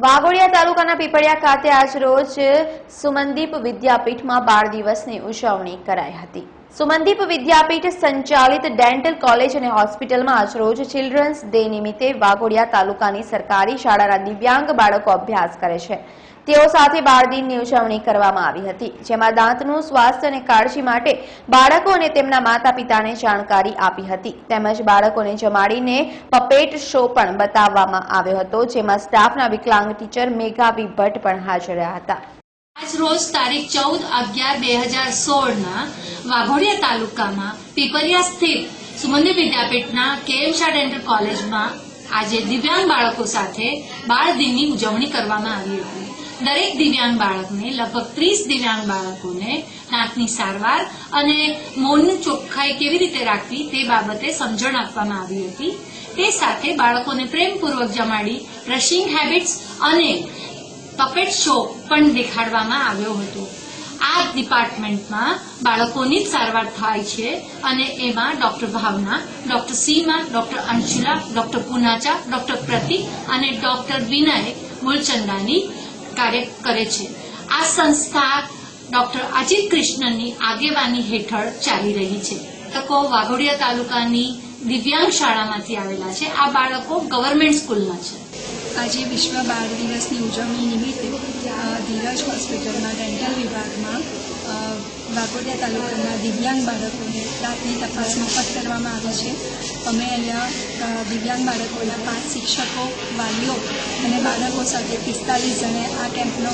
વાઘોડિયા તાલુકાના પીપળિયા ખાતે આજ રોજ સુમનદીપ વિદ્યાપીઠમાં બાળ દિવસની ઉજવણી કરાઈ હતી। સુમનદીપ વિદ્યાપીઠ સંચાલિત ડેન્ટલ કોલેજ અને હોસ્પિટલમાં આજ રોજ ચિલ્ડ્રન્સ ડે નિમિત્તે વાઘોડિયા તાલુકાની સરકારી શાળાના દિવ્યાંગ બાળકો અભ્યાસ કરે છે તેઓ સાથે બાળ દિનની ઉજવણી કરવામાં આવી હતી, જેમાં દાંતનું સ્વાસ્થ્ય અને કાળજી માટે બાળકો અને તેમના માતા-પિતાને જાણકારી આપી હતી તેમજ બાળકોને જમાડીને પપેટ શો પણ બતાવવામાં આવ્યો હતો, જેમાં સ્ટાફના વિકલાંગ ટીચર મેઘાવી ભટ્ટ પણ હાજર રહ્યા હતા। આજ રોજ તારીખ 14/11/2016 વાઘોડિયા તાલુકામાં પીપળિયા સ્થિત સુમનદીપ વિદ્યાપીઠના કેએમ શાહ ડેન્ટલ કોલેજમાં આજે દિવ્યાંગ બાળકો સાથે બાળ દિનની ઉજવણી કરવામાં આવી હતી। દરેક દિવ્યાંગ બાળકને લગભગ 30 દિવ્યાંગ બાળકોને દાંતની સારવાર અને મોંની ચોખ્ખાઈ કેવી રીતે રાખવી તે બાબતે સમજણ આપવામાં આવી હતી। તે સાથે બાળકોને પ્રેમપૂર્વક જમાડી બ્રશિંગ હેબિટ્સ અને પપેટ શો પણ દેખાડવામાં આવ્યો હતો। આ ડિપાર્ટમેન્ટમાં બાળકોની જ સારવાર થાય છે અને એમાં ડોક્ટર ભાવના, ડોક્ટર સીમા, ડોક્ટર અંશુલા, ડોક્ટર પૂનાચા, ડોક્ટર પ્રતિક અને ડોક્ટર વિનય મૂલચંદાની કાર્ય કરે છે। આ સંસ્થા ડોક્ટર અજીત કૃષ્ણની આગેવાની હેઠળ ચાલી રહી છે। બાળકો વાઘોડિયા તાલુકાની દિવ્યાંગ શાળામાંથી આવેલા છે। આ બાળકો ગવર્મેન્ટ સ્કૂલના છે। આજે વિશ્વ બાળ દિવસની ઉજવણી નિમિત્તે ધીરજ હોસ્પિટલમાં ડેન્ટલ વિભાગમાં વાઘોડિયા તાલુકાના દિવ્યાંગ બાળકોને દાંતની તપાસ મફત કરવામાં આવી છે। અમે અહીંયા દિવ્યાંગ બાળકોના 5 શિક્ષકો, વાલીઓ અને બાળકો સાથે 45 જણે આ કેમ્પનો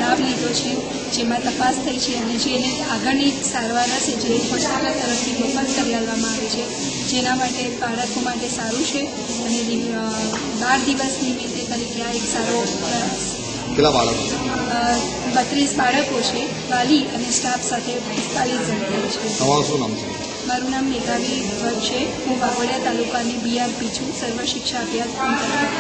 લાભ લીધો છે, જેમાં તપાસ થઈ છે અને જેને આગળની સારવાર હશે જે હોસ્પિટલ તરફથી મફત કરી આપવામાં આવે છે, જેના માટે બાળકો માટે સારું છે અને બાળ દિવસ નિમિત્તે તરીકે આ એક સારો પ્રયાસ। કેટલા બાળકો? 32 બાળકો છે, વાલી અને સ્ટાફ સાથે 45 જણ છે। તમારું શું નામ છે? મારું નામ મેઘાવી ભટ્ટ છે। હું વાઘોડિયા તાલુકાની BRP છું, સર્વ શિક્ષા અભિયાન અંતર્ગત।